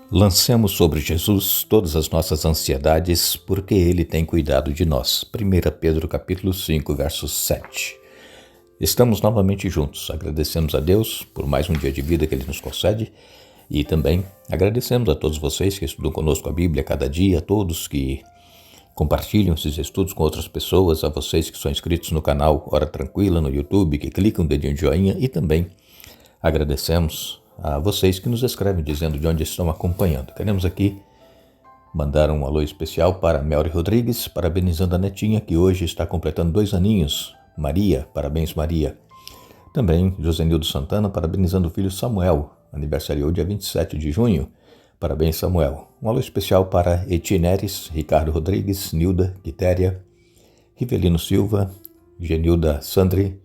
Lancemos sobre Jesus todas as nossas ansiedades, porque Ele tem cuidado de nós. 1 Pedro capítulo 5, verso 7. Estamos novamente juntos. Agradecemos a Deus por mais um dia de vida que Ele nos concede e também agradecemos a todos vocês que estudam conosco a Bíblia cada dia, a todos que compartilham esses estudos com outras pessoas, a vocês que são inscritos no canal Hora Tranquila no YouTube, que clicam o dedinho de joinha e também agradecemos a vocês que nos escrevem dizendo de onde estão acompanhando. Queremos aqui mandar um alô especial para Melry Rodrigues, parabenizando a netinha que hoje está completando 2 aninhos. Maria, parabéns Maria. Também Josenildo Santana, parabenizando o filho Samuel, aniversariou dia 27 de junho. Parabéns Samuel. Um alô especial para Etineres, Ricardo Rodrigues, Nilda, Quitéria, Rivelino Silva, Genilda Sandri.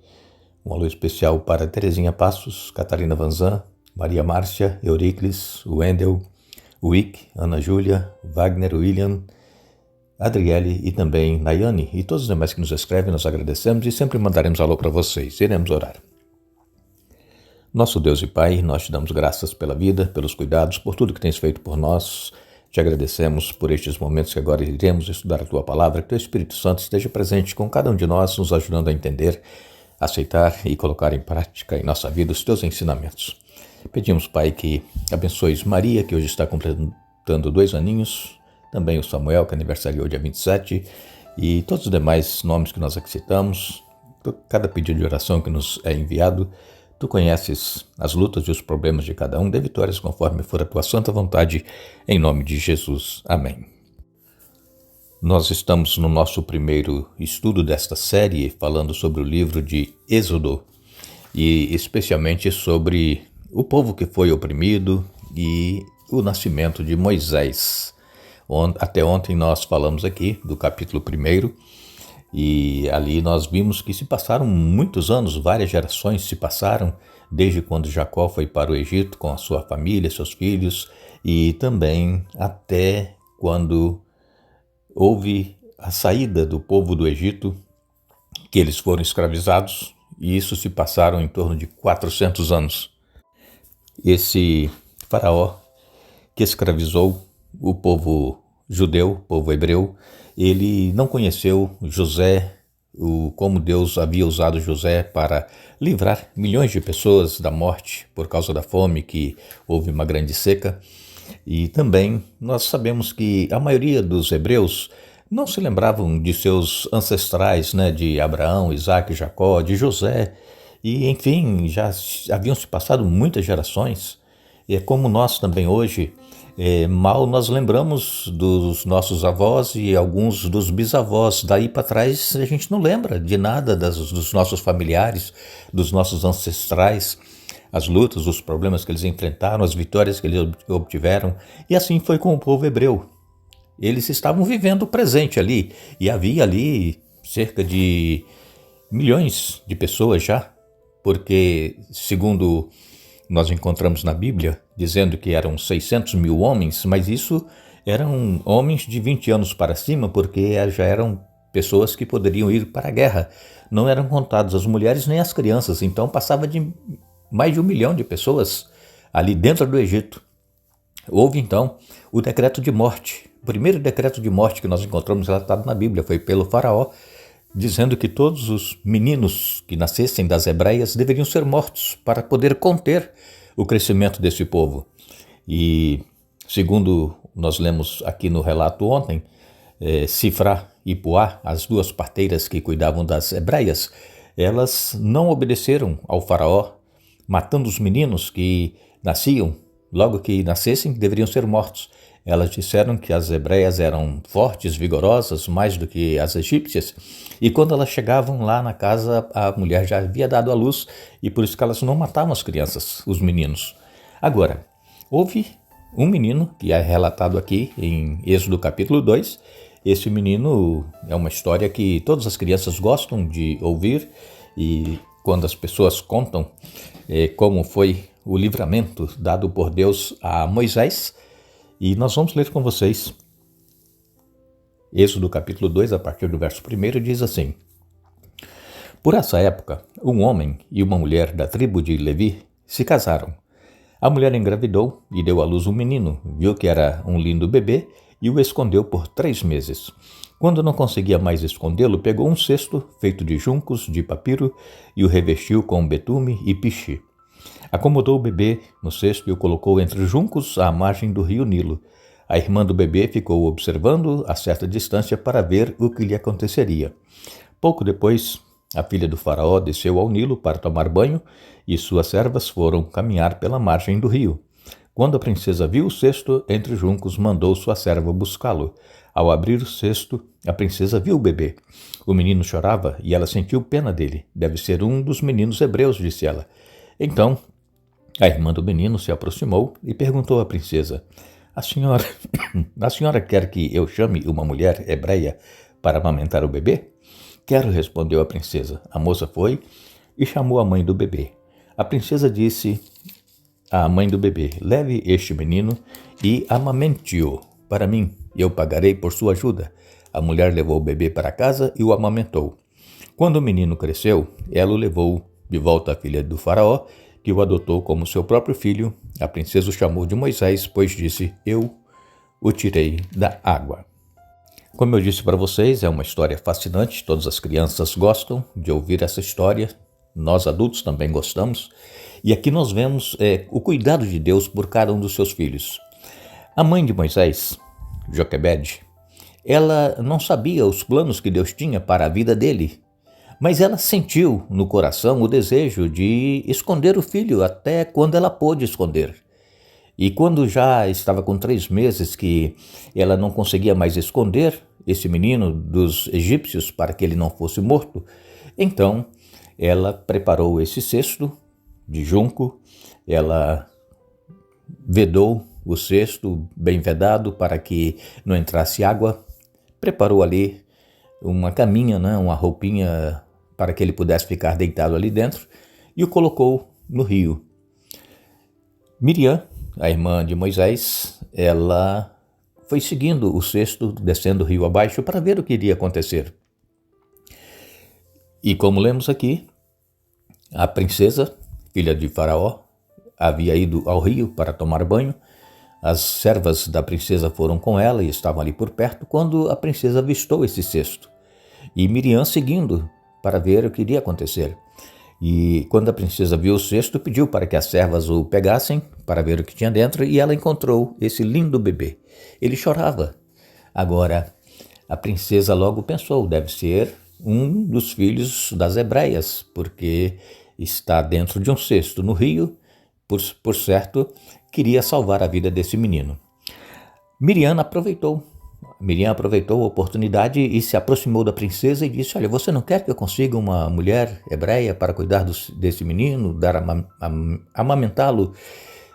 Um alô especial para Terezinha Passos, Catarina Vanzan, Maria Márcia, Euricles, Wendel, Wick, Ana Júlia, Wagner, William, Adriele e também Nayane e todos os demais que nos escrevem, nós agradecemos e sempre mandaremos alô para vocês. Iremos orar. Nosso Deus e Pai, nós te damos graças pela vida, pelos cuidados, por tudo que tens feito por nós. Te agradecemos por estes momentos que agora iremos estudar a Tua Palavra, que Teu Espírito Santo esteja presente com cada um de nós, nos ajudando a entender, aceitar e colocar em prática em nossa vida os Teus ensinamentos. Pedimos, Pai, que abençoes Maria, que hoje está completando 2 aninhos, também o Samuel, que aniversariou dia 27, e todos os demais nomes que nós aqui citamos, cada pedido de oração que nos é enviado. Tu conheces as lutas e os problemas de cada um, dê vitórias conforme for a Tua santa vontade, em nome de Jesus. Amém. Nós estamos no nosso primeiro estudo desta série, falando sobre o livro de Êxodo, e especialmente sobre o povo que foi oprimido e o nascimento de Moisés. Até ontem nós falamos aqui do capítulo 1 e ali nós vimos que se passaram muitos anos, várias gerações se passaram, desde quando Jacó foi para o Egito com a sua família, seus filhos, e também até quando houve a saída do povo do Egito, que eles foram escravizados, e isso se passaram em torno de 400 anos. Esse faraó que escravizou o povo judeu, o povo hebreu, ele não conheceu José, como Deus havia usado José para livrar milhões de pessoas da morte por causa da fome, que houve uma grande seca. E também nós sabemos que a maioria dos hebreus não se lembravam de seus ancestrais, de Abraão, Isaac, Jacó, de José. E, enfim, já haviam se passado muitas gerações. E é como nós também hoje, mal nós lembramos dos nossos avós e alguns dos bisavós. Daí para trás a gente não lembra de nada dos nossos familiares, dos nossos ancestrais, as lutas, os problemas que eles enfrentaram, as vitórias que eles obtiveram. E assim foi com o povo hebreu. Eles estavam vivendo o presente ali. E havia ali cerca de milhões de pessoas já, porque, segundo nós encontramos na Bíblia, dizendo que eram 600 mil homens, mas isso eram homens de 20 anos para cima, porque já eram pessoas que poderiam ir para a guerra. Não eram contadas as mulheres nem as crianças, então passava de mais de 1 milhão de pessoas ali dentro do Egito. Houve então o decreto de morte. O primeiro decreto de morte que nós encontramos relatado na Bíblia foi pelo faraó, dizendo que todos os meninos que nascessem das hebreias deveriam ser mortos para poder conter o crescimento desse povo. E, segundo nós lemos aqui no relato ontem, Sifrá e Puá, as 2 parteiras que cuidavam das hebreias, elas não obedeceram ao faraó, matando os meninos que nasciam, logo que nascessem, deveriam ser mortos. Elas disseram que as hebreias eram fortes, vigorosas, mais do que as egípcias, e quando elas chegavam lá na casa, a mulher já havia dado à luz, e por isso que elas não matavam as crianças, os meninos. Agora, houve um menino, que é relatado aqui em Êxodo capítulo 2, esse menino é uma história que todas as crianças gostam de ouvir, e quando as pessoas contam como foi o livramento dado por Deus a Moisés. E nós vamos ler com vocês Êxodo capítulo 2, a partir do verso 1, diz assim: Por essa época, um homem e uma mulher da tribo de Levi se casaram. A mulher engravidou e deu à luz um menino, viu que era um lindo bebê e o escondeu por 3 meses. Quando não conseguia mais escondê-lo, pegou um cesto feito de juncos, de papiro e o revestiu com betume e piche. Acomodou o bebê no cesto e o colocou entre os juncos à margem do rio Nilo. A irmã do bebê ficou observando a certa distância para ver o que lhe aconteceria. Pouco depois, a filha do faraó desceu ao Nilo para tomar banho e suas servas foram caminhar pela margem do rio. Quando a princesa viu o cesto entre os juncos, mandou sua serva buscá-lo. Ao abrir o cesto, a princesa viu o bebê. O menino chorava e ela sentiu pena dele. Deve ser um dos meninos hebreus, disse ela. Então, a irmã do menino se aproximou e perguntou à princesa: a senhora quer que eu chame uma mulher hebreia para amamentar o bebê? Quero, respondeu a princesa. A moça foi e chamou a mãe do bebê. A princesa disse à mãe do bebê: leve este menino e amamente-o para mim, e eu pagarei por sua ajuda. A mulher levou o bebê para casa e o amamentou. Quando o menino cresceu, ela o levou de volta à filha do faraó, que o adotou como seu próprio filho. A princesa o chamou de Moisés, pois disse: eu o tirei da água. Como eu disse para vocês, é uma história fascinante, todas as crianças gostam de ouvir essa história, nós adultos também gostamos, e aqui nós vemos o cuidado de Deus por cada um dos seus filhos. A mãe de Moisés, Joquebede, ela não sabia os planos que Deus tinha para a vida dele, mas ela sentiu no coração o desejo de esconder o filho até quando ela pôde esconder. E quando já estava com 3 meses que ela não conseguia mais esconder esse menino dos egípcios para que ele não fosse morto, então ela preparou esse cesto de junco, ela vedou o cesto bem vedado para que não entrasse água, preparou ali uma caminha, uma roupinha para que ele pudesse ficar deitado ali dentro e o colocou no rio. Miriam, a irmã de Moisés, ela foi seguindo o cesto, descendo o rio abaixo para ver o que iria acontecer. E como lemos aqui, a princesa, filha de Faraó, havia ido ao rio para tomar banho. As servas da princesa foram com ela e estavam ali por perto quando a princesa avistou esse cesto. E Miriam seguindo para ver o que iria acontecer. E quando a princesa viu o cesto, pediu para que as servas o pegassem para ver o que tinha dentro e ela encontrou esse lindo bebê. Ele chorava. Agora, a princesa logo pensou, deve ser um dos filhos das hebreias, porque está dentro de um cesto no rio, por certo, queria salvar a vida desse menino. Miriam aproveitou a oportunidade e se aproximou da princesa e disse: olha, você não quer que eu consiga uma mulher hebreia para cuidar desse menino, amamentá-lo?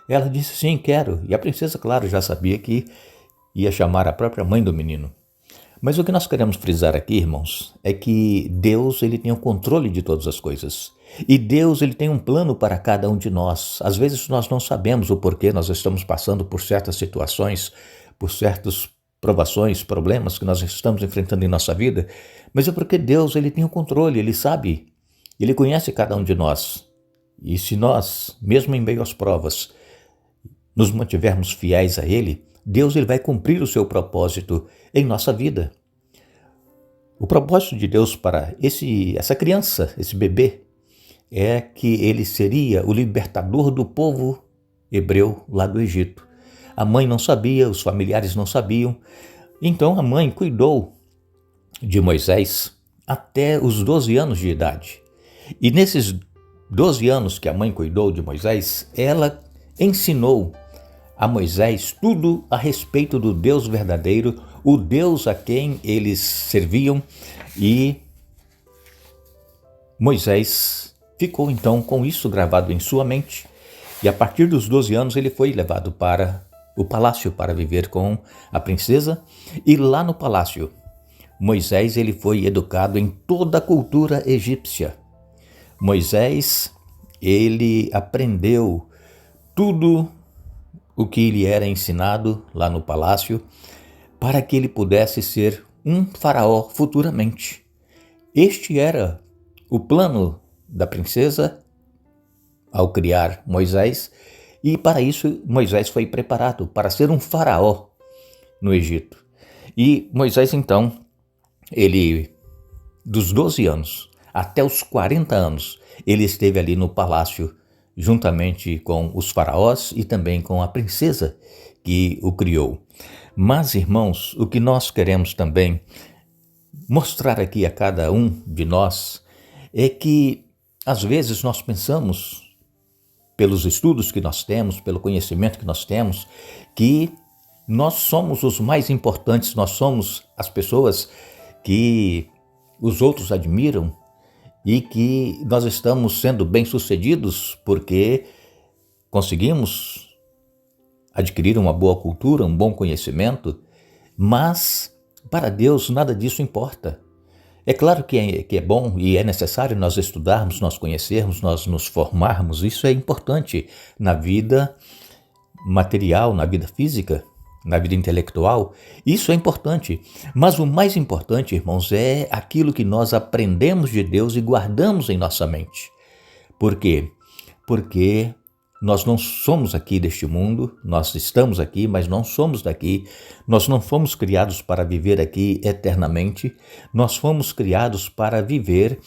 Ela disse: sim, quero. E a princesa, claro, já sabia que ia chamar a própria mãe do menino. Mas o que nós queremos frisar aqui, irmãos, é que Deus ele tem o controle de todas as coisas. E Deus ele tem um plano para cada um de nós. Às vezes nós não sabemos o porquê nós estamos passando por certas situações, por certas provações, problemas que nós estamos enfrentando em nossa vida, mas é porque Deus ele tem o controle, ele sabe, ele conhece cada um de nós. E se nós, mesmo em meio às provas, nos mantivermos fiéis a Ele, Deus ele vai cumprir o seu propósito em nossa vida. O propósito de Deus para essa criança, esse bebê, é que ele seria o libertador do povo hebreu lá do Egito. A mãe não sabia, os familiares não sabiam. Então a mãe cuidou de Moisés até os 12 anos de idade. E nesses 12 anos que a mãe cuidou de Moisés, ela ensinou a Moisés tudo a respeito do Deus verdadeiro, o Deus a quem eles serviam, e Moisés ficou então com isso gravado em sua mente, e a partir dos 12 anos ele foi levado para o palácio para viver com a princesa, e lá no palácio Moisés ele foi educado em toda a cultura egípcia. Moisés ele aprendeu tudo o que lhe era ensinado lá no palácio para que ele pudesse ser um faraó futuramente. Este era o plano da princesa ao criar Moisés, E para isso Moisés foi preparado para ser um faraó no Egito. E Moisés então, ele dos 12 anos até os 40 anos, ele esteve ali no palácio juntamente com os faraós e também com a princesa que o criou. Mas, irmãos, o que nós queremos também mostrar aqui a cada um de nós é que, às vezes, nós pensamos, pelos estudos que nós temos, pelo conhecimento que nós temos, que nós somos os mais importantes, nós somos as pessoas que os outros admiram e que nós estamos sendo bem-sucedidos porque conseguimos adquirir uma boa cultura, um bom conhecimento, mas para Deus nada disso importa. É claro que é bom e é necessário nós estudarmos, nós conhecermos, nós nos formarmos, isso é importante na vida material, na vida física, na vida intelectual, isso é importante. Mas o mais importante, irmãos, é aquilo que nós aprendemos de Deus e guardamos em nossa mente. Por quê? Porque nós não somos aqui deste mundo, nós estamos aqui, mas não somos daqui. Nós não fomos criados para viver aqui eternamente, nós fomos criados para viver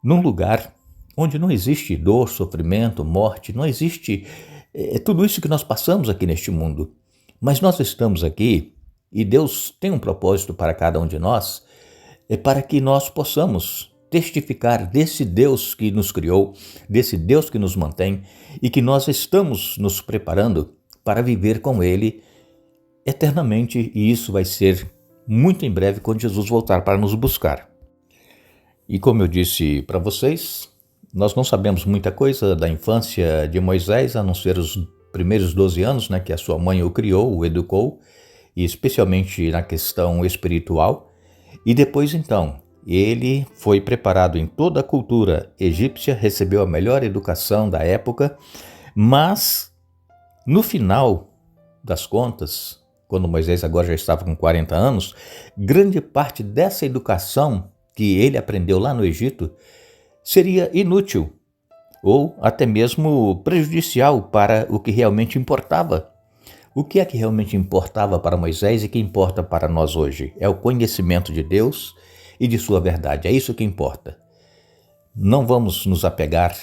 num lugar onde não existe dor, sofrimento, morte, não existe tudo isso que nós passamos aqui neste mundo. Mas nós estamos aqui e Deus tem um propósito para cada um de nós, para que nós possamos testificar desse Deus que nos criou, desse Deus que nos mantém e que nós estamos nos preparando para viver com Ele eternamente, e isso vai ser muito em breve quando Jesus voltar para nos buscar. E como eu disse para vocês, nós não sabemos muita coisa da infância de Moisés, a não ser os primeiros 12 anos, que a sua mãe o criou, o educou, e especialmente na questão espiritual. E depois então, ele foi preparado em toda a cultura egípcia, recebeu a melhor educação da época, mas no final das contas, quando Moisés agora já estava com 40 anos, grande parte dessa educação que ele aprendeu lá no Egito seria inútil ou até mesmo prejudicial para o que realmente importava. O que é que realmente importava para Moisés e que importa para nós hoje? É o conhecimento de Deus e de sua verdade. É isso que importa. Não vamos nos apegar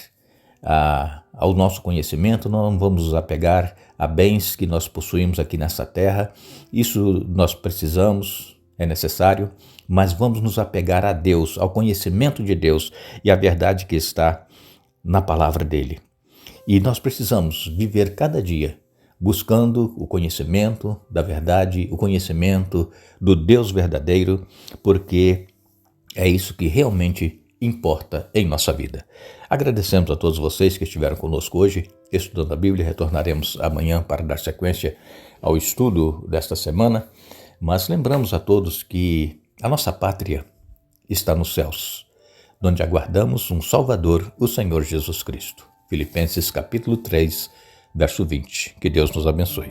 ao nosso conhecimento, não vamos nos apegar a bens que nós possuímos aqui nessa terra. Isso nós precisamos, é necessário, mas vamos nos apegar a Deus, ao conhecimento de Deus e à verdade que está na palavra dele. E nós precisamos viver cada dia buscando o conhecimento da verdade, o conhecimento do Deus verdadeiro, porque é isso que realmente importa em nossa vida. Agradecemos a todos vocês que estiveram conosco hoje, estudando a Bíblia. Retornaremos amanhã para dar sequência ao estudo desta semana, mas lembramos a todos que a nossa pátria está nos céus, onde aguardamos um Salvador, o Senhor Jesus Cristo. Filipenses capítulo 3, verso 20. Que Deus nos abençoe.